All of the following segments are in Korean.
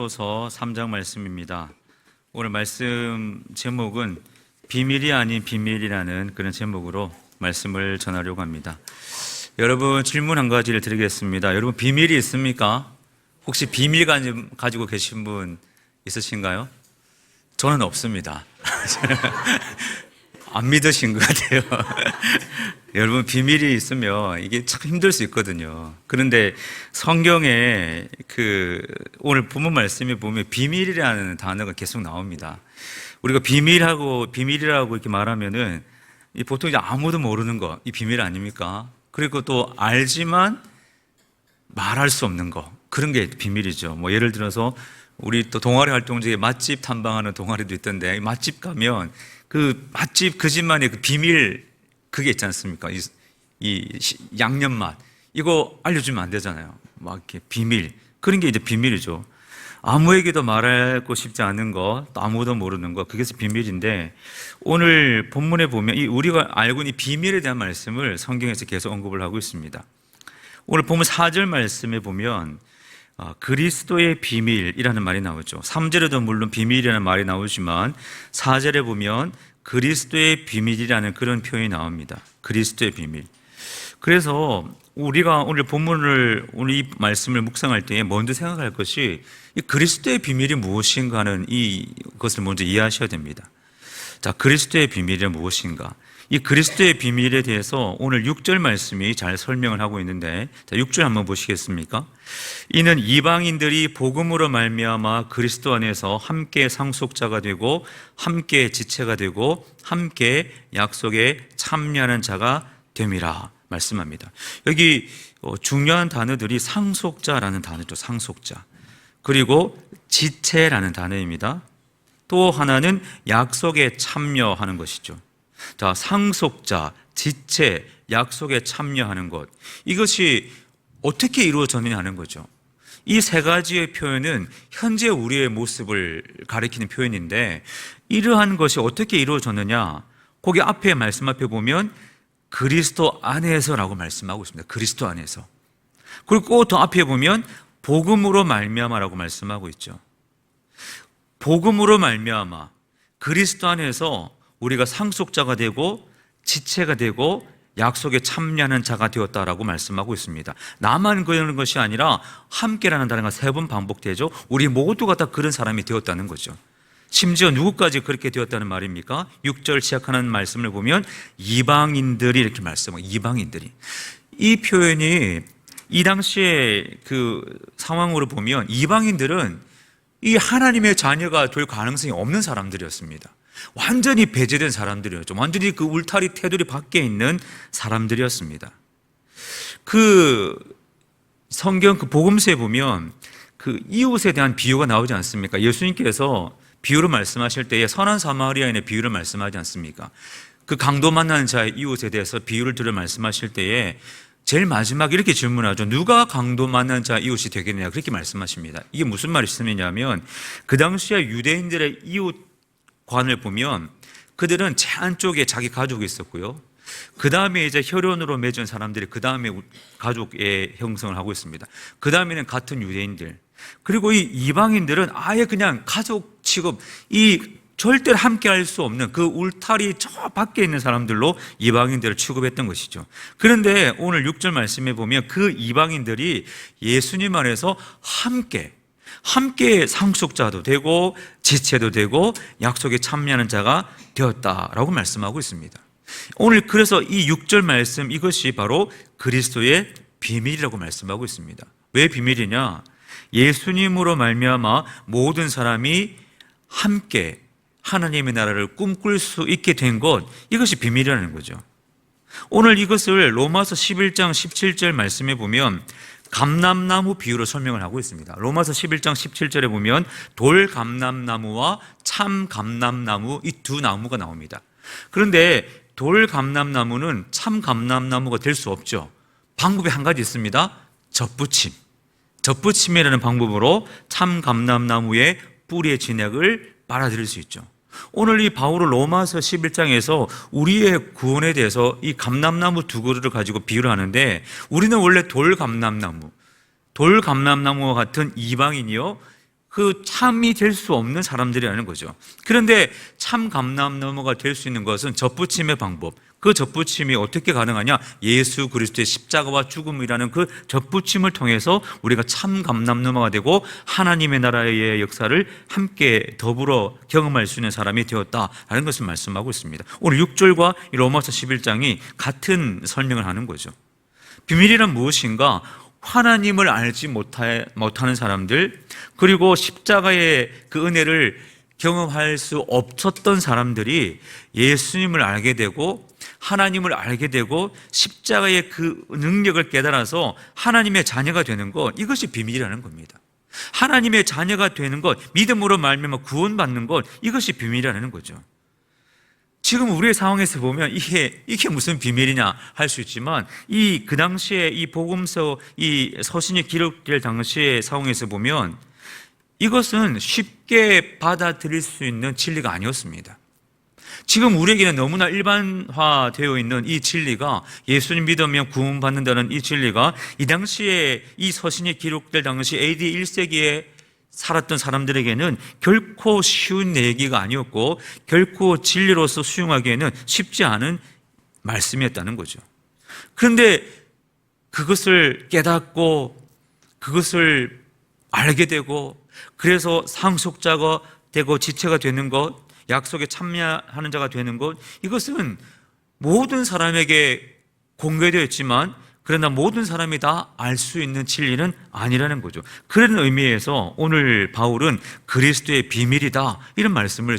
고린도서 3장 말씀입니다. 오늘 말씀 제목은 비밀이 아닌 비밀이라는 그런 제목으로 말씀을 전하려고 합니다. 여러분, 질문 한 가지를 드리겠습니다. 여러분, 비밀이 있습니까? 혹시 비밀 가지고 계신 분 있으신가요? 저는 없습니다. 안 믿으신 것 같아요. 여러분, 비밀이 있으면 이게 참 힘들 수 있거든요. 그런데 성경에 오늘 본문 말씀에 보면 비밀이라는 단어가 계속 나옵니다. 우리가 비밀이라고 이렇게 말하면은 보통 이제 아무도 모르는 거, 이 비밀 아닙니까? 그리고 또 알지만 말할 수 없는 거, 그런 게 비밀이죠. 뭐 예를 들어서 우리 또 동아리 활동 중에 맛집 탐방하는 동아리도 있던데, 맛집 가면 그 맛집 그 집만의 그 비밀, 그게 있지 않습니까? 이 양념 맛, 이거 알려주면 안 되잖아요. 막 이렇게 비밀, 그런 게 이제 비밀이죠. 아무에게도 말하고 싶지 않은 거, 또 아무도 모르는 거, 그게 비밀인데, 오늘 본문에 보면 우리가 알고 있는 이 비밀에 대한 말씀을 성경에서 계속 언급을 하고 있습니다. 오늘 본문 4절 말씀에 보면 그리스도의 비밀이라는 말이 나오죠. 3절에도 물론 비밀이라는 말이 나오지만 4절에 보면 그리스도의 비밀이라는 그런 표현이 나옵니다. 그리스도의 비밀. 그래서 우리가 오늘 오늘 이 말씀을 묵상할 때에 먼저 생각할 것이 이 그리스도의 비밀이 무엇인가 하는 이것을 먼저 이해하셔야 됩니다. 자, 그리스도의 비밀이 무엇인가? 이 그리스도의 비밀에 대해서 오늘 6절 말씀이 잘 설명을 하고 있는데, 자, 6절 한번 보시겠습니까? 이는 이방인들이 복음으로 말미암아 그리스도 안에서 함께 상속자가 되고 함께 지체가 되고 함께 약속에 참여하는 자가 됨이라 말씀합니다. 여기 중요한 단어들이 상속자라는 단어죠. 상속자. 그리고 지체라는 단어입니다. 또 하나는 약속에 참여하는 것이죠. 자, 상속자, 지체, 약속에 참여하는 것, 이것이 어떻게 이루어졌느냐 하는 거죠. 이 세 가지의 표현은 현재 우리의 모습을 가리키는 표현인데, 이러한 것이 어떻게 이루어졌느냐, 거기 앞에 말씀 앞에 보면 그리스도 안에서라고 말씀하고 있습니다. 그리스도 안에서. 그리고 더 앞에 보면 복음으로 말미암아라고 말씀하고 있죠. 복음으로 말미암아, 그리스도 안에서 우리가 상속자가 되고 지체가 되고 약속에 참여하는 자가 되었다라고 말씀하고 있습니다. 나만 그러는 것이 아니라 함께라는 단어가 3번 반복되죠. 우리 모두가 다 그런 사람이 되었다는 거죠. 심지어 누구까지 그렇게 되었다는 말입니까? 6절 시작하는 말씀을 보면 이방인들이 이렇게 말씀하고, 이방인들이. 이 표현이 이 당시의 그 상황으로 보면 이방인들은 이 하나님의 자녀가 될 가능성이 없는 사람들이었습니다. 완전히 배제된 사람들이었죠. 완전히 그 울타리 테두리 밖에 있는 사람들이었습니다. 그 성경 그 복음서에 보면 그 이웃에 대한 비유가 나오지 않습니까? 예수님께서 비유를 말씀하실 때에 선한 사마리아인의 비유를 말씀하지 않습니까? 그 강도 만나는 자의 이웃에 대해서 비유를 들어 말씀하실 때에 제일 마지막에 이렇게 질문하죠. 누가 강도 만난 자 이웃이 되겠느냐, 그렇게 말씀하십니다. 이게 무슨 말씀이냐면, 그 당시에 유대인들의 이웃관을 보면 그들은 제 안쪽에 자기 가족이 있었고요, 그 다음에 이제 혈연으로 맺은 사람들이 그 다음에 가족의 형성을 하고 있습니다. 그 다음에는 같은 유대인들, 그리고 이 이방인들은 아예 그냥 가족 취급, 절대로 함께 할 수 없는 그 울타리 저 밖에 있는 사람들로 이방인들을 취급했던 것이죠. 그런데 오늘 6절 말씀에 보면 그 이방인들이 예수님 안에서 함께 상속자도 되고 지체도 되고 약속에 참여하는 자가 되었다라고 말씀하고 있습니다. 오늘 그래서 이 6절 말씀, 이것이 바로 그리스도의 비밀이라고 말씀하고 있습니다. 왜 비밀이냐? 예수님으로 말미암아 모든 사람이 함께 하나님의 나라를 꿈꿀 수 있게 된 것, 이것이 비밀이라는 거죠. 오늘 이것을 로마서 11장 17절 말씀에 보면 감람나무 비유로 설명을 하고 있습니다. 로마서 11장 17절에 보면 돌감람나무와 참감람나무, 이 두 나무가 나옵니다. 그런데 돌감람나무는 참감람나무가 될 수 없죠. 방법이 한 가지 있습니다. 젖붙임이라는 방법으로 참감람나무의 뿌리의 진액을 빨아들일 수 있죠. 오늘 이 바울은 로마서 11장에서 우리의 구원에 대해서 이 감람나무 두 그루를 가지고 비유를 하는데, 우리는 원래 돌감람나무와 같은 이방인이요, 그 참이 될 수 없는 사람들이라는 거죠. 그런데 참 감람나무가 될 수 있는 것은 접붙임의 방법, 그 접붙임이 어떻게 가능하냐? 예수 그리스도의 십자가와 죽음이라는 그 접붙임을 통해서 우리가 참 감람나무가 되고 하나님의 나라의 역사를 함께 더불어 경험할 수 있는 사람이 되었다라는 것을 말씀하고 있습니다. 오늘 6절과 로마서 11장이 같은 설명을 하는 거죠. 비밀이란 무엇인가? 하나님을 알지 못하는 사람들, 그리고 십자가의 그 은혜를 경험할 수 없었던 사람들이 예수님을 알게 되고 하나님을 알게 되고 십자가의 그 능력을 깨달아서 하나님의 자녀가 되는 것, 이것이 비밀이라는 겁니다. 하나님의 자녀가 되는 것, 믿음으로 말미암아 구원받는 것, 이것이 비밀이라는 거죠. 지금 우리의 상황에서 보면 이게 무슨 비밀이냐 할 수 있지만, 그 당시에 이 복음서, 이 서신이 기록될 당시의 상황에서 보면 이것은 쉽게 받아들일 수 있는 진리가 아니었습니다. 지금 우리에게는 너무나 일반화되어 있는 이 진리가, 예수님 믿으면 구원받는다는 이 진리가 이 당시에 이 서신이 기록될 당시 AD 1세기에 살았던 사람들에게는 결코 쉬운 얘기가 아니었고 결코 진리로서 수용하기에는 쉽지 않은 말씀이었다는 거죠. 그런데 그것을 깨닫고 그것을 알게 되고, 그래서 상속자가 되고 지체가 되는 것, 약속에 참여하는 자가 되는 것, 이것은 모든 사람에게 공개되어 있지만 그러나 모든 사람이 다 알 수 있는 진리는 아니라는 거죠. 그런 의미에서 오늘 바울은 그리스도의 비밀이다, 이런 말씀을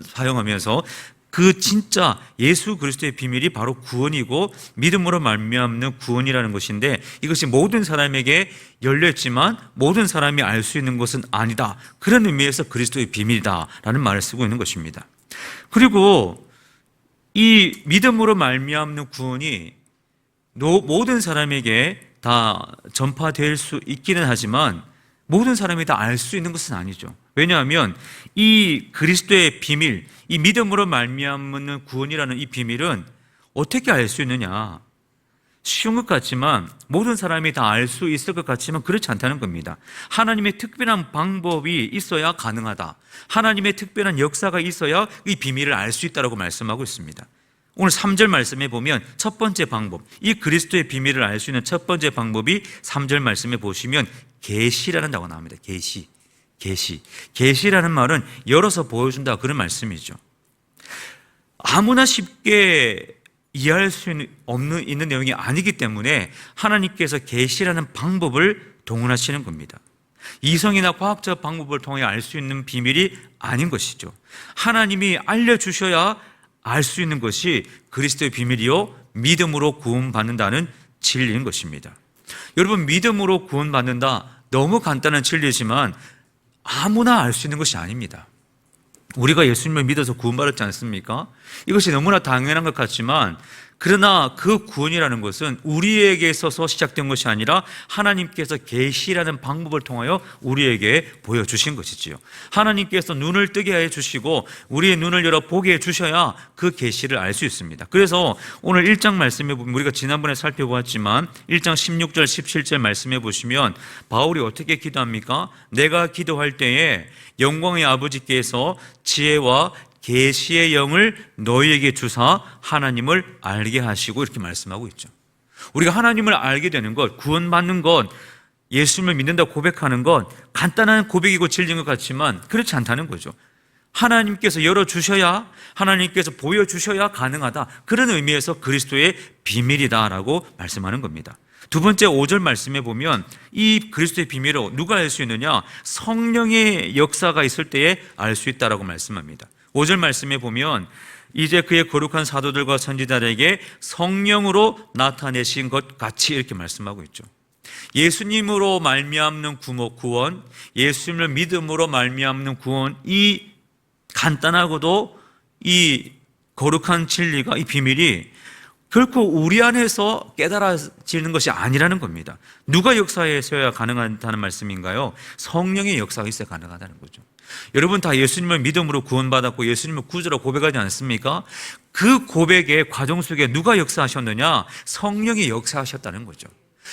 사용하면서 그 진짜 예수 그리스도의 비밀이 바로 구원이고 믿음으로 말미암는 구원이라는 것인데, 이것이 모든 사람에게 열렸지만 모든 사람이 알 수 있는 것은 아니다, 그런 의미에서 그리스도의 비밀이다라는 말을 쓰고 있는 것입니다. 그리고 이 믿음으로 말미암는 구원이 모든 사람에게 다 전파될 수 있기는 하지만 모든 사람이 다 알 수 있는 것은 아니죠. 왜냐하면 이 그리스도의 비밀, 이 믿음으로 말미암는 구원이라는 이 비밀은 어떻게 알 수 있느냐? 쉬운 것 같지만, 모든 사람이 다 알 수 있을 것 같지만 그렇지 않다는 겁니다. 하나님의 특별한 방법이 있어야 가능하다, 하나님의 특별한 역사가 있어야 이 비밀을 알 수 있다고 말씀하고 있습니다. 오늘 3절 말씀에 보면 첫 번째 방법, 이 그리스도의 비밀을 알 수 있는 첫 번째 방법이 3절 말씀에 보시면 계시라는 단어가 나옵니다. 계시라는 말은 열어서 보여준다, 그런 말씀이죠. 아무나 쉽게 이해할 수 있는 내용이 아니기 때문에 하나님께서 계시라는 방법을 동원하시는 겁니다. 이성이나 과학적 방법을 통해 알 수 있는 비밀이 아닌 것이죠. 하나님이 알려주셔야 알 수 있는 것이 그리스도의 비밀이요 믿음으로 구원받는다는 진리인 것입니다. 여러분, 믿음으로 구원받는다, 너무 간단한 진리지만 아무나 알 수 있는 것이 아닙니다. 우리가 예수님을 믿어서 구원받았지 않습니까? 이것이 너무나 당연한 것 같지만, 그러나 그 구원이라는 것은 우리에게 있어서 시작된 것이 아니라 하나님께서 계시라는 방법을 통하여 우리에게 보여주신 것이지요. 하나님께서 눈을 뜨게 해 주시고 우리의 눈을 열어 보게 해 주셔야 그 계시를 알 수 있습니다. 그래서 오늘 1장 말씀해 보면, 우리가 지난번에 살펴보았지만 1장 16절 17절 말씀해 보시면 바울이 어떻게 기도합니까? 내가 기도할 때에 영광의 아버지께서 지혜와 계시의 영을 너희에게 주사 하나님을 알게 하시고, 이렇게 말씀하고 있죠. 우리가 하나님을 알게 되는 것, 구원받는 것, 예수님을 믿는다고 고백하는 것, 간단한 고백이고 진리인 것 같지만 그렇지 않다는 거죠. 하나님께서 열어주셔야, 하나님께서 보여주셔야 가능하다, 그런 의미에서 그리스도의 비밀이다라고 말씀하는 겁니다. 두 번째 5절 말씀에 보면 이 그리스도의 비밀을 누가 알 수 있느냐? 성령의 역사가 있을 때에 알 수 있다라고 말씀합니다. 5절 말씀에 보면 이제 그의 거룩한 사도들과 선지자들에게 성령으로 나타내신 것 같이, 이렇게 말씀하고 있죠. 예수님으로 말미암는 구원, 예수님을 믿음으로 말미암는 구원, 이 간단하고도 이 거룩한 진리가, 이 비밀이 결코 우리 안에서 깨달아지는 것이 아니라는 겁니다. 누가 역사하셔야 가능하다는 말씀인가요? 성령의 역사가 있어야 가능하다는 거죠. 여러분 다 예수님을 믿음으로 구원받았고 예수님을 구주로 고백하지 않습니까? 그 고백의 과정 속에 누가 역사하셨느냐? 성령이 역사하셨다는 거죠.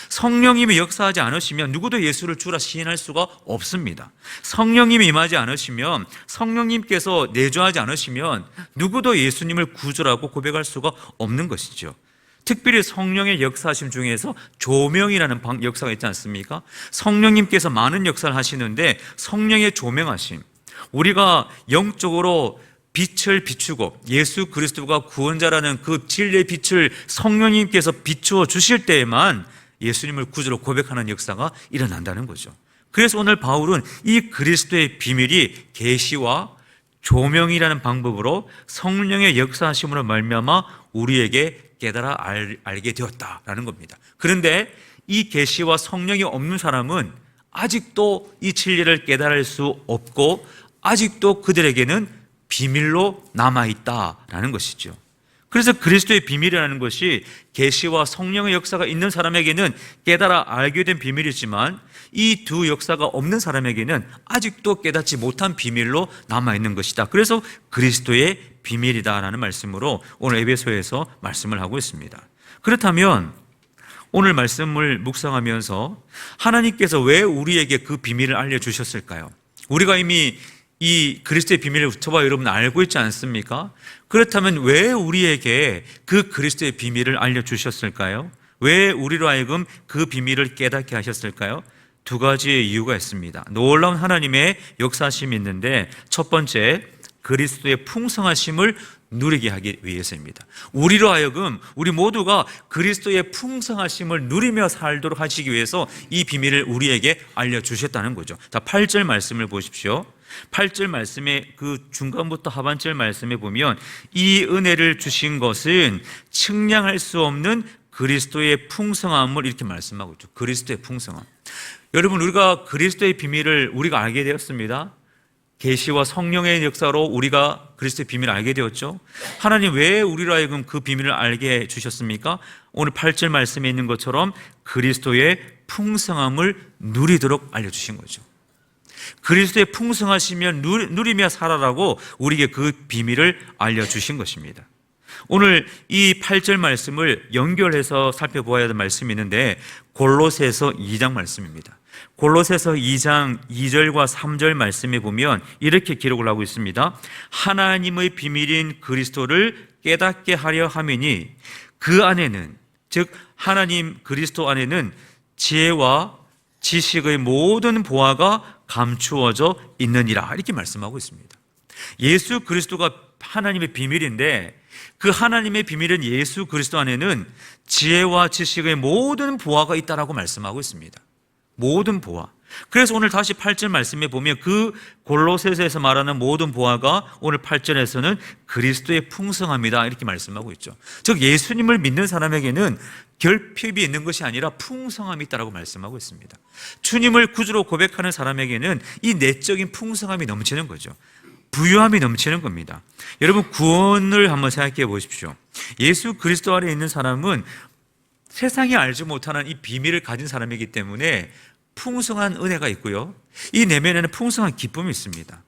성령님이 역사하지 않으시면 누구도 예수를 주라 시인할 수가 없습니다. 성령님이 임하지 않으시면, 성령님께서 내주하지 않으시면 누구도 예수님을 구주라고 고백할 수가 없는 것이죠. 특별히 성령의 역사하심 중에서 조명이라는 역사가 있지 않습니까? 성령님께서 많은 역사를 하시는데 성령의 조명하심, 우리가 영적으로 빛을 비추고 예수 그리스도가 구원자라는 그 진리의 빛을 성령님께서 비추어 주실 때에만 예수님을 구주로 고백하는 역사가 일어난다는 거죠. 그래서 오늘 바울은 이 그리스도의 비밀이 계시와 조명이라는 방법으로 성령의 역사하심으로 말미암아 우리에게 깨달아 알게 되었다라는 겁니다. 그런데 이 계시와 성령이 없는 사람은 아직도 이 진리를 깨달을 수 없고 아직도 그들에게는 비밀로 남아있다라는 것이죠. 그래서 그리스도의 비밀이라는 것이 계시와 성령의 역사가 있는 사람에게는 깨달아 알게 된 비밀이지만 이 두 역사가 없는 사람에게는 아직도 깨닫지 못한 비밀로 남아있는 것이다. 그래서 그리스도의 비밀이다라는 말씀으로 오늘 에베소에서 말씀을 하고 있습니다. 그렇다면 오늘 말씀을 묵상하면서 하나님께서 왜 우리에게 그 비밀을 알려주셨을까요? 우리가 이미 이 그리스도의 비밀을 저와 여러분 알고 있지 않습니까? 그렇다면 왜 우리에게 그 그리스도의 비밀을 알려주셨을까요? 왜 우리로 하여금 그 비밀을 깨닫게 하셨을까요? 두 가지의 이유가 있습니다. 놀라운 하나님의 역사심이 있는데 첫 번째, 그리스도의 풍성하심을 누리게 하기 위해서입니다. 우리로 하여금 우리 모두가 그리스도의 풍성하심을 누리며 살도록 하시기 위해서 이 비밀을 우리에게 알려주셨다는 거죠. 자, 8절 말씀을 보십시오. 8절 말씀의 그 중간부터 하반절 말씀에 보면 이 은혜를 주신 것은 측량할 수 없는 그리스도의 풍성함을 이렇게 말씀하고 있죠. 그리스도의 풍성함. 여러분, 우리가 그리스도의 비밀을 우리가 알게 되었습니다. 계시와 성령의 역사로 우리가 그리스도의 비밀을 알게 되었죠. 하나님 왜 우리로 하여금 그 비밀을 알게 해 주셨습니까? 오늘 8절 말씀에 있는 것처럼 그리스도의 풍성함을 누리도록 알려주신 거죠. 그리스도의 풍성하시면 누리며 살아라고 우리에게 그 비밀을 알려주신 것입니다. 오늘 이 8절 말씀을 연결해서 살펴보아야 할 말씀이 있는데 골로새서 2장 말씀입니다. 골로새서 2장 2절과 3절 말씀에 보면 이렇게 기록을 하고 있습니다. 하나님의 비밀인 그리스도를 깨닫게 하려 함이니 그 안에는, 즉 하나님 그리스도 안에는 지혜와 지식의 모든 보화가 감추어져 있느니라, 이렇게 말씀하고 있습니다. 예수 그리스도가 하나님의 비밀인데 그 하나님의 비밀은 예수 그리스도 안에는 지혜와 지식의 모든 보화가 있다라고 말씀하고 있습니다. 모든 보화. 그래서 오늘 다시 8절 말씀에 보면 그 골로새서에서 말하는 모든 보화가 오늘 8절에서는 그리스도의 풍성함이다, 이렇게 말씀하고 있죠. 즉 예수님을 믿는 사람에게는 결핍이 있는 것이 아니라 풍성함이 있다라고 말씀하고 있습니다. 주님을 구주로 고백하는 사람에게는 이 내적인 풍성함이 넘치는 거죠. 부유함이 넘치는 겁니다. 여러분, 구원을 한번 생각해 보십시오. 예수 그리스도 안에 있는 사람은 세상이 알지 못하는 이 비밀을 가진 사람이기 때문에 풍성한 은혜가 있고요, 이 내면에는 풍성한 기쁨이 있습니다.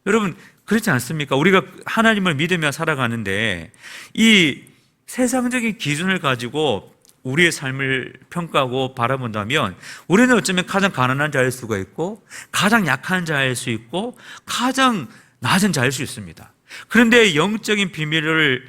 여러분, 그렇지 않습니까? 우리가 하나님을 믿으며 살아가는데 이 세상적인 기준을 가지고 우리의 삶을 평가하고 바라본다면 우리는 어쩌면 가장 가난한 자일 수가 있고 가장 약한 자일 수 있고 가장 낮은 자일 수 있습니다. 그런데 영적인 비밀을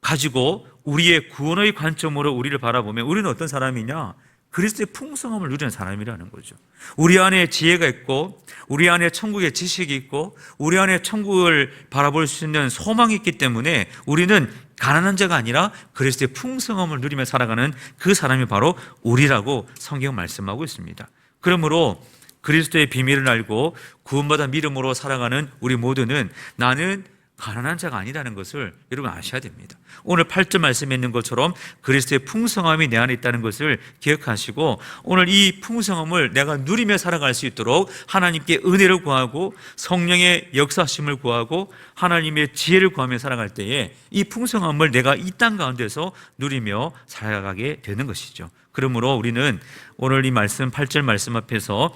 가지고 우리의 구원의 관점으로 우리를 바라보면 우리는 어떤 사람이냐? 그리스도의 풍성함을 누리는 사람이라는 거죠. 우리 안에 지혜가 있고 우리 안에 천국의 지식이 있고 우리 안에 천국을 바라볼 수 있는 소망이 있기 때문에 우리는 가난한 자가 아니라 그리스도의 풍성함을 누리며 살아가는 그 사람이 바로 우리라고 성경 말씀하고 있습니다. 그러므로 그리스도의 비밀을 알고 구원받아 믿음으로 살아가는 우리 모두는 나는 가난한 자가 아니라는 것을 여러분 아셔야 됩니다. 오늘 8절 말씀에 있는 것처럼 그리스도의 풍성함이 내 안에 있다는 것을 기억하시고 오늘 이 풍성함을 내가 누리며 살아갈 수 있도록 하나님께 은혜를 구하고 성령의 역사심을 구하고 하나님의 지혜를 구하며 살아갈 때에 이 풍성함을 내가 이 땅 가운데서 누리며 살아가게 되는 것이죠. 그러므로 우리는 오늘 이 말씀 8절 말씀 앞에서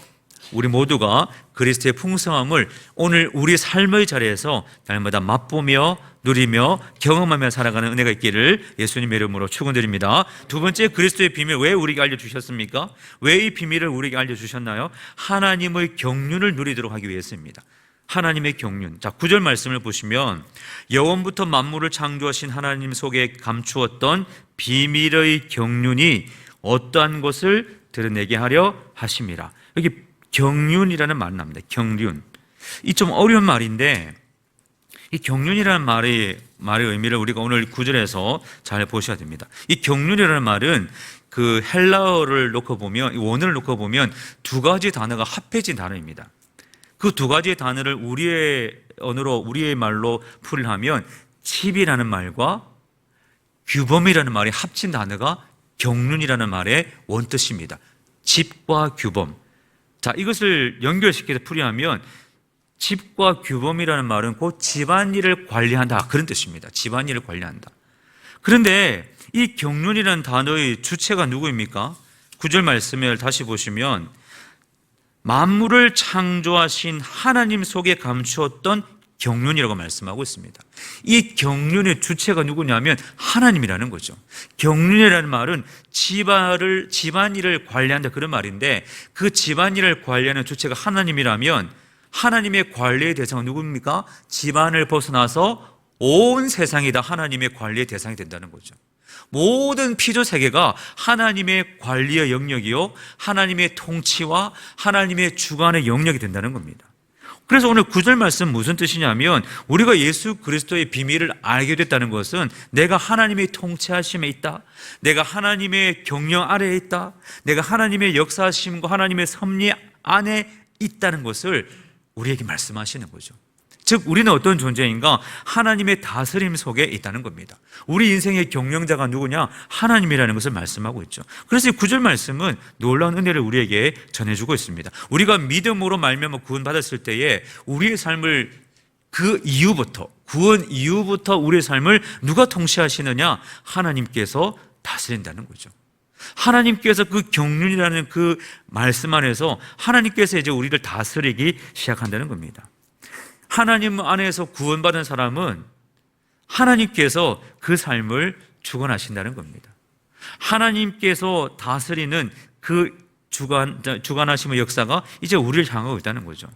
우리 모두가 그리스도의 풍성함을 오늘 우리 삶의 자리에서 날마다 맛보며 누리며 경험하며 살아가는 은혜가 있기를 예수님의 이름으로 축원드립니다. 두 번째, 그리스도의 비밀 왜 우리에게 알려주셨습니까? 왜 이 비밀을 우리에게 알려주셨나요? 하나님의 경륜을 누리도록 하기 위해서입니다. 하나님의 경륜. 자, 9절 말씀을 보시면 영원부터 만물을 창조하신 하나님 속에 감추었던 비밀의 경륜이 어떠한 것을 드러내게 하려 하심이라. 여기 경륜이라는 말이 나옵니다. 경륜. 이 좀 어려운 말인데 이 경륜이라는 말의 의미를 우리가 오늘 9절에서 잘 보셔야 됩니다. 이 경륜이라는 말은 그 헬라어를 놓고 보면, 이 원어를 놓고 보면 두 가지 단어가 합해진 단어입니다. 그 두 가지의 단어를 우리의 언어로, 우리의 말로 풀이하면 칩이라는 말과 규범이라는 말이 합친 단어가 경륜이라는 말의 원뜻입니다. 칩과 규범. 자, 이것을 연결시켜서 풀이하면 칩과 규범이라는 말은 곧 집안일을 관리한다, 그런 뜻입니다. 집안일을 관리한다. 그런데 이 경륜이라는 단어의 주체가 누구입니까? 9절 말씀을 다시 보시면 만물을 창조하신 하나님 속에 감추었던 경륜이라고 말씀하고 있습니다. 이 경륜의 주체가 누구냐면 하나님이라는 거죠. 경륜이라는 말은 집안일을 관리한다, 그런 말인데 그 집안일을 관리하는 주체가 하나님이라면 하나님의 관리의 대상은 누굽니까? 집안을 벗어나서 온 세상이 다 하나님의 관리의 대상이 된다는 거죠. 모든 피조 세계가 하나님의 관리의 영역이요, 하나님의 통치와 하나님의 주관의 영역이 된다는 겁니다. 그래서 오늘 9절 말씀 무슨 뜻이냐면 우리가 예수 그리스도의 비밀을 알게 됐다는 것은 내가 하나님의 통치하심에 있다, 내가 하나님의 경영 아래에 있다, 내가 하나님의 역사하심과 하나님의 섭리 안에 있다는 것을 우리에게 말씀하시는 거죠. 즉 우리는 어떤 존재인가? 하나님의 다스림 속에 있다는 겁니다. 우리 인생의 경영자가 누구냐? 하나님이라는 것을 말씀하고 있죠. 그래서 이 9절 말씀은 놀라운 은혜를 우리에게 전해주고 있습니다. 우리가 믿음으로 말미암아 구원받았을 때에 우리의 삶을 그 이후부터, 구원 이후부터 우리의 삶을 누가 통치하시느냐? 하나님께서 다스린다는 거죠. 하나님께서 그 경륜이라는 그 말씀 안에서 하나님께서 이제 우리를 다스리기 시작한다는 겁니다. 하나님 안에서 구원받은 사람은 하나님께서 그 삶을 주관하신다는 겁니다. 하나님께서 다스리는 그 주관하심의 역사가 이제 우리를 향하고 있다는 거죠.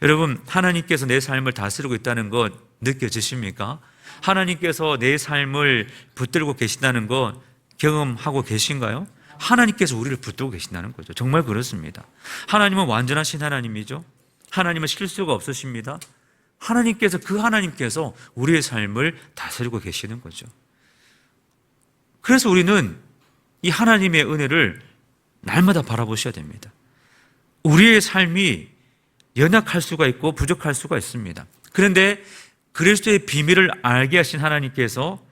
여러분, 하나님께서 내 삶을 다스리고 있다는 것 느껴지십니까? 하나님께서 내 삶을 붙들고 계신다는 것 경험하고 계신가요? 하나님께서 우리를 붙들고 계신다는 거죠. 정말 그렇습니다. 하나님은 완전하신 하나님이죠. 하나님은 실수가 없으십니다. 하나님께서 우리의 삶을 다스리고 계시는 거죠. 그래서 우리는 이 하나님의 은혜를 날마다 바라보셔야 됩니다. 우리의 삶이 연약할 수가 있고 부족할 수가 있습니다. 그런데 그리스도의 비밀을 알게 하신 하나님께서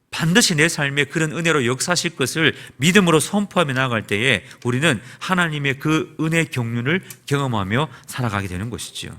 반드시 내 삶에 그런 은혜로 역사하실 것을 믿음으로 선포하며 나아갈 때에 우리는 하나님의 그 은혜 경륜을 경험하며 살아가게 되는 것이지요.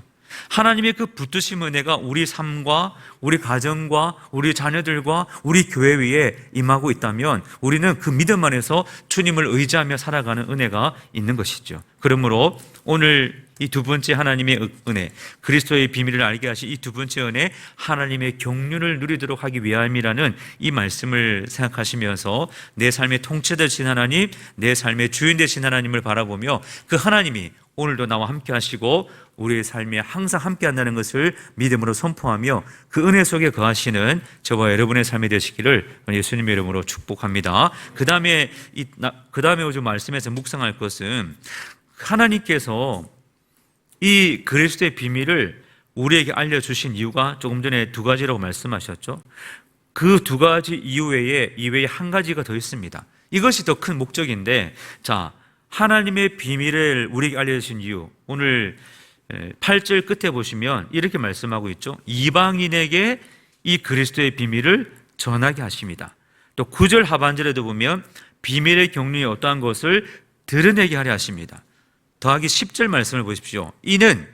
하나님의 그 붙드심 은혜가 우리 삶과 우리 가정과 우리 자녀들과 우리 교회 위에 임하고 있다면 우리는 그 믿음 안에서 주님을 의지하며 살아가는 은혜가 있는 것이죠. 그러므로 오늘 이 두 번째 하나님의 은혜, 그리스도의 비밀을 알게 하신 이 두 번째 은혜, 하나님의 경륜을 누리도록 하기 위함이라는 이 말씀을 생각하시면서 내 삶의 통치 되신 하나님, 내 삶의 주인 되신 하나님을 바라보며 그 하나님이 오늘도 나와 함께 하시고 우리의 삶에 항상 함께 한다는 것을 믿음으로 선포하며 그 은혜 속에 거하시는 저와 여러분의 삶이 되시기를 예수님의 이름으로 축복합니다. 그 다음에 오늘 말씀에서 묵상할 것은 하나님께서 이 그리스도의 비밀을 우리에게 알려주신 이유가 조금 전에 두 가지라고 말씀하셨죠. 그 두 가지 이외에 한 가지가 더 있습니다. 이것이 더 큰 목적인데, 자, 하나님의 비밀을 우리에게 알려주신 이유, 오늘 8절 끝에 보시면 이렇게 말씀하고 있죠. 이방인에게 이 그리스도의 비밀을 전하게 하십니다. 또 9절 하반절에도 보면 비밀의 경륜이 어떠한 것을 드러내게 하려 하십니다. 더하기 10절 말씀을 보십시오. 이는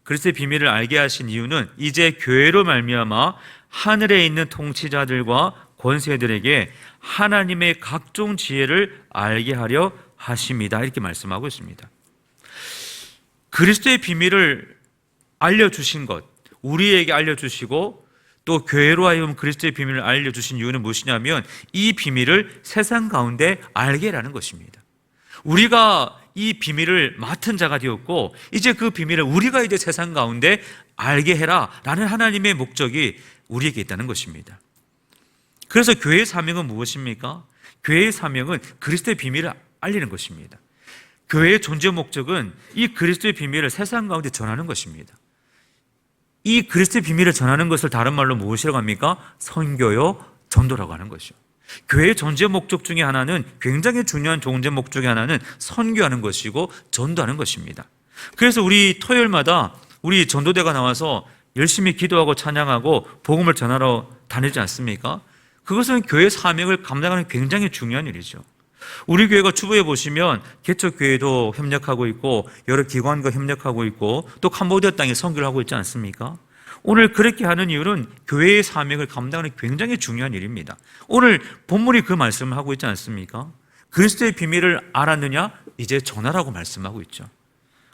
그리스도의 비밀을 알게 하신 이유는 이제 교회로 말미암아 하늘에 있는 통치자들과 권세들에게 하나님의 각종 지혜를 알게 하려 하십니다. 이렇게 말씀하고 있습니다. 그리스도의 비밀을 알려주신 것, 우리에게 알려주시고 또 교회로 하여금 그리스도의 비밀을 알려주신 이유는 무엇이냐면 이 비밀을 세상 가운데 알게 하라는 것입니다. 우리가 이 비밀을 맡은 자가 되었고 이제 그 비밀을 우리가 이제 세상 가운데 알게 해라 라는 하나님의 목적이 우리에게 있다는 것입니다. 그래서 교회의 사명은 무엇입니까? 교회의 사명은 그리스도의 비밀을 알리는 것입니다. 교회의 존재 목적은 이 그리스도의 비밀을 세상 가운데 전하는 것입니다. 이 그리스도의 비밀을 전하는 것을 다른 말로 무엇이라고 합니까? 선교요, 전도라고 하는 것이죠. 교회의 존재 목적 중에 하나는, 굉장히 중요한 존재 목적 중에 하나는 선교하는 것이고 전도하는 것입니다. 그래서 우리 토요일마다 우리 전도대가 나와서 열심히 기도하고 찬양하고 복음을 전하러 다니지 않습니까? 그것은 교회 사명을 감당하는 굉장히 중요한 일이죠. 우리 교회가 추부에 보시면 개척교회도 협력하고 있고 여러 기관과 협력하고 있고 또 캄보디아 땅에 선교를 하고 있지 않습니까? 오늘 그렇게 하는 이유는 교회의 사명을 감당하는 굉장히 중요한 일입니다. 오늘 본문이 그 말씀을 하고 있지 않습니까? 그리스도의 비밀을 알았느냐? 이제 전하라고 말씀하고 있죠.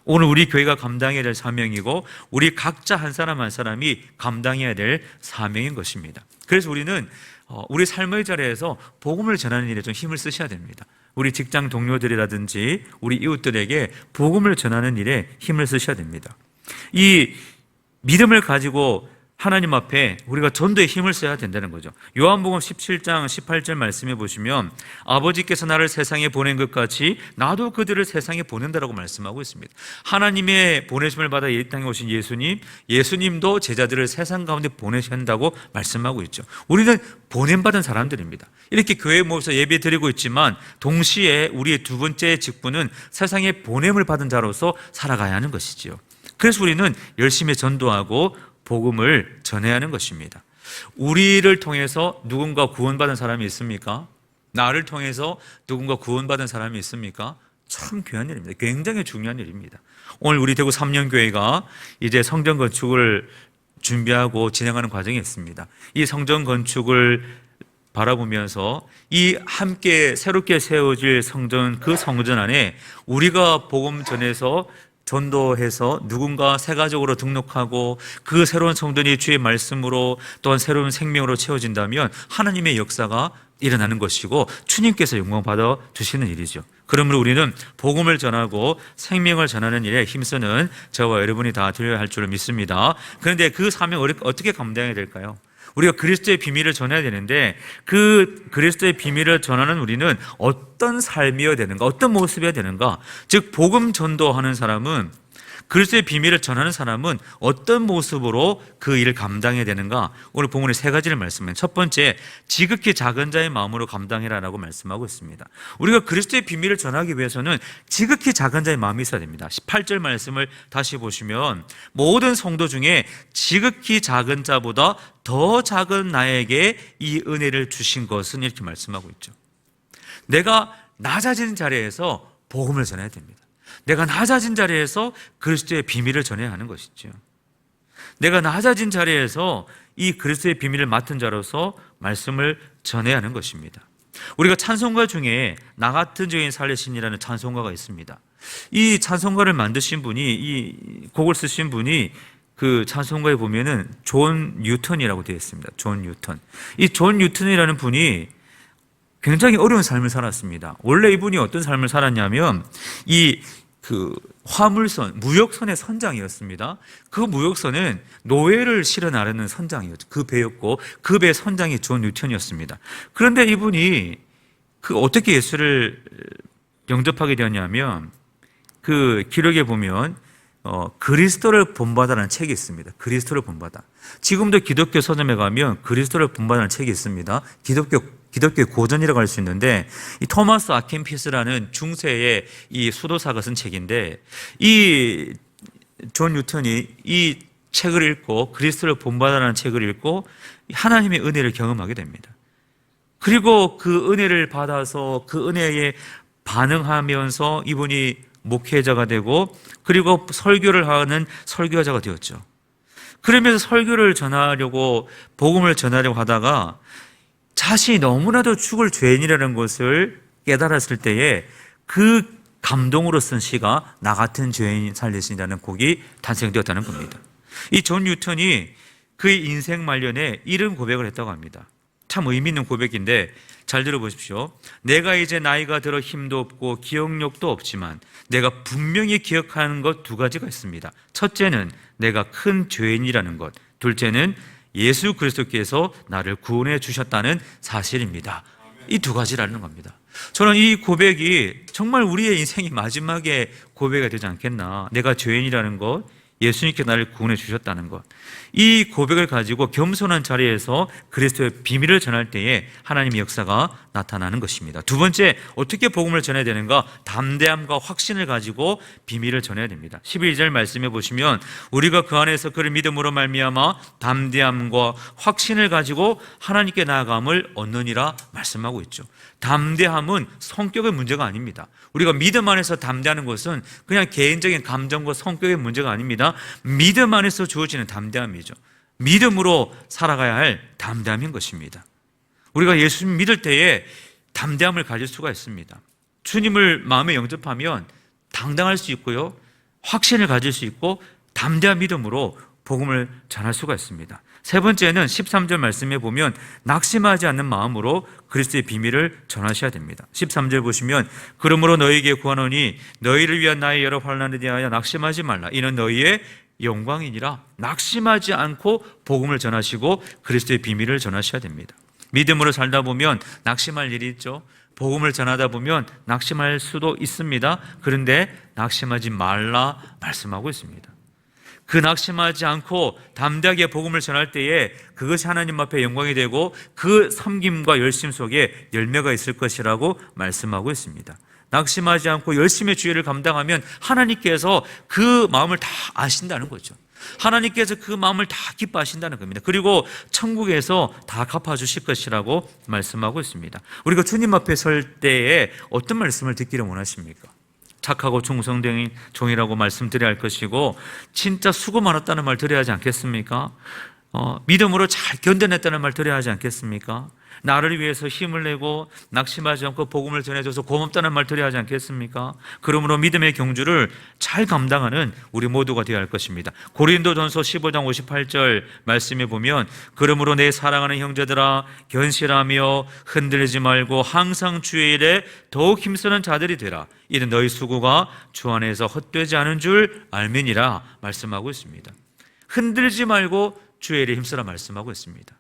오늘 우리 교회가 감당해야 될 사명이고 우리 각자 한 사람 한 사람이 감당해야 될 사명인 것입니다. 그래서 우리는 우리 삶의 자리에서 복음을 전하는 일에 좀 힘을 쓰셔야 됩니다. 우리 직장 동료들이라든지 우리 이웃들에게 복음을 전하는 일에 힘을 쓰셔야 됩니다. 이 믿음을 가지고 하나님 앞에 우리가 전도에 힘을 써야 된다는 거죠. 요한복음 17장 18절 말씀해 보시면 아버지께서 나를 세상에 보낸 것 같이 나도 그들을 세상에 보낸다라고 말씀하고 있습니다. 하나님의 보내심을 받아 이 땅에 오신 예수님도 제자들을 세상 가운데 보내셔야 한다고 말씀하고 있죠. 우리는 보냄받은 사람들입니다. 이렇게 교회에 모여서 예배 드리고 있지만 동시에 우리의 두 번째 직분은 세상에 보냄을 받은 자로서 살아가야 하는 것이지요. 그래서 우리는 열심히 전도하고 복음을 전해야 하는 것입니다. 우리를 통해서 누군가 구원받은 사람이 있습니까? 나를 통해서 누군가 구원받은 사람이 있습니까? 참 귀한 일입니다. 굉장히 중요한 일입니다. 오늘 우리 대구 3년교회가 이제 성전 건축을 준비하고 진행하는 과정이 있습니다. 이 성전 건축을 바라보면서 이 함께 새롭게 세워질 성전, 그 성전 안에 우리가 복음 전해서 전도해서 누군가 새가족으로 등록하고 그 새로운 성전이 주의 말씀으로 또한 새로운 생명으로 채워진다면 하나님의 역사가 일어나는 것이고 주님께서 영광 받아 주시는 일이죠. 그러므로 우리는 복음을 전하고 생명을 전하는 일에 힘쓰는 저와 여러분이 다 되어야 할 줄을 믿습니다. 그런데 그 사명을 어떻게 감당해야 될까요? 우리가 그리스도의 비밀을 전해야 되는데 그 그리스도의 비밀을 전하는 우리는 어떤 삶이어야 되는가, 어떤 모습이어야 되는가? 즉 복음 전도하는 사람은, 그리스도의 비밀을 전하는 사람은 어떤 모습으로 그 일을 감당해야 되는가? 오늘 본문에 세 가지를 말씀해요. 첫 번째, 지극히 작은 자의 마음으로 감당해라라고 말씀하고 있습니다. 우리가 그리스도의 비밀을 전하기 위해서는 지극히 작은 자의 마음이 있어야 됩니다. 18절 말씀을 다시 보시면 모든 성도 중에 지극히 작은 자보다 더 작은 나에게 이 은혜를 주신 것은, 이렇게 말씀하고 있죠. 내가 낮아진 자리에서 복음을 전해야 됩니다. 내가 낮아진 자리에서 그리스도의 비밀을 전해야 하는 것이죠. 내가 낮아진 자리에서 이 그리스도의 비밀을 맡은 자로서 말씀을 전해야 하는 것입니다. 우리가 찬송가 중에 나 같은 죄인 살리신이라는 찬송가가 있습니다. 이 찬송가를 만드신 분이, 이 곡을 쓰신 분이 그 찬송가에 보면은 존 뉴턴이라고 되어 있습니다. 존 뉴턴. 이 존 뉴턴이라는 분이 굉장히 어려운 삶을 살았습니다. 원래 이분이 어떤 삶을 살았냐면 그 화물선, 무역선의 선장이었습니다. 그 무역선은 노예를 실어 나르는 선장이었죠. 그 배였고 그 배 선장이 존 뉴턴이었습니다. 그런데 이분이 어떻게 예수를 영접하게 되었냐면 그 기록에 보면 그리스도를 본받아라는 책이 있습니다. 그리스도를 본받아. 지금도 기독교 서점에 가면 그리스도를 본받아라는 책이 있습니다. 기독교의 고전이라고 할 수 있는데, 이 토마스 아켄피스라는 중세의 이 수도사가 쓴 책인데, 이 존 뉴턴이 이 책을 읽고 그리스도를 본받아라는 책을 읽고 하나님의 은혜를 경험하게 됩니다. 그리고 그 은혜를 받아서 그 은혜에 반응하면서 이분이 목회자가 되고 그리고 설교를 하는 설교자가 되었죠. 그러면서 설교를 전하려고, 복음을 전하려고 하다가 자신이 너무나도 죽을 죄인이라는 것을 깨달았을 때에 그 감동으로 쓴 시가 나 같은 죄인 살리신다는 곡이 탄생되었다는 겁니다. 이 존 뉴턴이 그의 인생 말년에 이런 고백을 했다고 합니다. 참 의미 있는 고백인데 잘 들어보십시오. 내가 이제 나이가 들어 힘도 없고 기억력도 없지만 내가 분명히 기억하는 것 두 가지가 있습니다. 첫째는 내가 큰 죄인이라는 것, 둘째는 예수 그리스도께서 나를 구원해 주셨다는 사실입니다. 이 두 가지라는 겁니다. 저는 이 고백이 정말 우리의 인생의 마지막에 고백이 되지 않겠나. 내가 죄인이라는 것, 예수님께 나를 구원해 주셨다는 것, 이 고백을 가지고 겸손한 자리에서 그리스도의 비밀을 전할 때에 하나님의 역사가 나타나는 것입니다. 두 번째, 어떻게 복음을 전해야 되는가? 담대함과 확신을 가지고 비밀을 전해야 됩니다. 12절 말씀해 보시면 우리가 그 안에서 그를 믿음으로 말미암아 담대함과 확신을 가지고 하나님께 나아감을 얻느니라 말씀하고 있죠. 담대함은 성격의 문제가 아닙니다. 우리가 믿음 안에서 담대하는 것은 그냥 개인적인 감정과 성격의 문제가 아닙니다. 믿음 안에서 주어지는 담대함이죠. 믿음으로 살아가야 할 담대함인 것입니다. 우리가 예수님 믿을 때에 담대함을 가질 수가 있습니다. 주님을 마음에 영접하면 당당할 수 있고요, 확신을 가질 수 있고 담대한 믿음으로 복음을 전할 수가 있습니다. 세 번째는 13절 말씀에 보면 낙심하지 않는 마음으로 그리스도의 비밀을 전하셔야 됩니다. 13절 보시면 그러므로 너희에게 구하노니 너희를 위한 나의 여러 환난에 대하여 낙심하지 말라. 이는 너희의 영광이니라. 낙심하지 않고 복음을 전하시고 그리스도의 비밀을 전하셔야 됩니다. 믿음으로 살다 보면 낙심할 일이 있죠. 복음을 전하다 보면 낙심할 수도 있습니다. 그런데 낙심하지 말라 말씀하고 있습니다. 그 낙심하지 않고 담대하게 복음을 전할 때에 그것이 하나님 앞에 영광이 되고 그 섬김과 열심 속에 열매가 있을 것이라고 말씀하고 있습니다. 낙심하지 않고 열심히 주의를 감당하면 하나님께서 그 마음을 다 아신다는 거죠. 하나님께서 그 마음을 다 기뻐하신다는 겁니다. 그리고 천국에서 다 갚아주실 것이라고 말씀하고 있습니다. 우리가 주님 앞에 설 때에 어떤 말씀을 듣기를 원하십니까? 착하고 충성된 종이라고 말씀드려야 할 것이고 진짜 수고 많았다는 말 드려야 하지 않겠습니까? 믿음으로 잘 견뎌냈다는 말 드려야 하지 않겠습니까? 나를 위해서 힘을 내고 낙심하지 않고 복음을 전해줘서 고맙다는 말 드려야 하지 않겠습니까? 그러므로 믿음의 경주를 잘 감당하는 우리 모두가 되어야 할 것입니다. 고린도전서 15장 58절 말씀에 보면 그러므로 내 사랑하는 형제들아 견실하며 흔들리지 말고 항상 주의 일에 더욱 힘쓰는 자들이 되라. 이는 너희 수고가 주 안에서 헛되지 않은 줄 알면이라 말씀하고 있습니다. 흔들지 말고 주의 일에 힘쓰라 말씀하고 있습니다.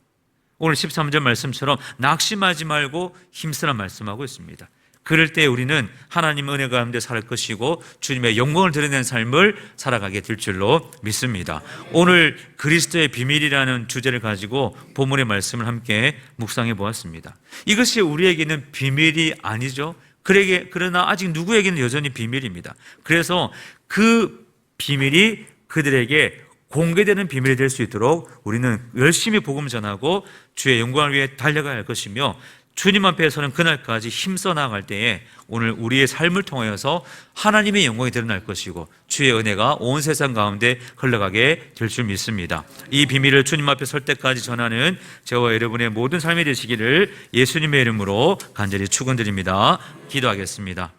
오늘 13절 말씀처럼 낙심하지 말고 힘쓰라 말씀하고 있습니다. 그럴 때 우리는 하나님 은혜 가운데 살 것이고 주님의 영광을 드러내는 삶을 살아가게 될 줄로 믿습니다. 오늘 그리스도의 비밀이라는 주제를 가지고 본문의 말씀을 함께 묵상해 보았습니다. 이것이 우리에게는 비밀이 아니죠. 그러나 아직 누구에게는 여전히 비밀입니다. 그래서 그 비밀이 그들에게 공개되는 비밀이 될 수 있도록 우리는 열심히 복음 전하고 주의 영광을 위해 달려가야 할 것이며 주님 앞에서는 그날까지 힘써 나아갈 때에 오늘 우리의 삶을 통하여서 하나님의 영광이 드러날 것이고 주의 은혜가 온 세상 가운데 흘러가게 될 줄 믿습니다. 이 비밀을 주님 앞에 설 때까지 전하는 저와 여러분의 모든 삶이 되시기를 예수님의 이름으로 간절히 축원드립니다. 기도하겠습니다.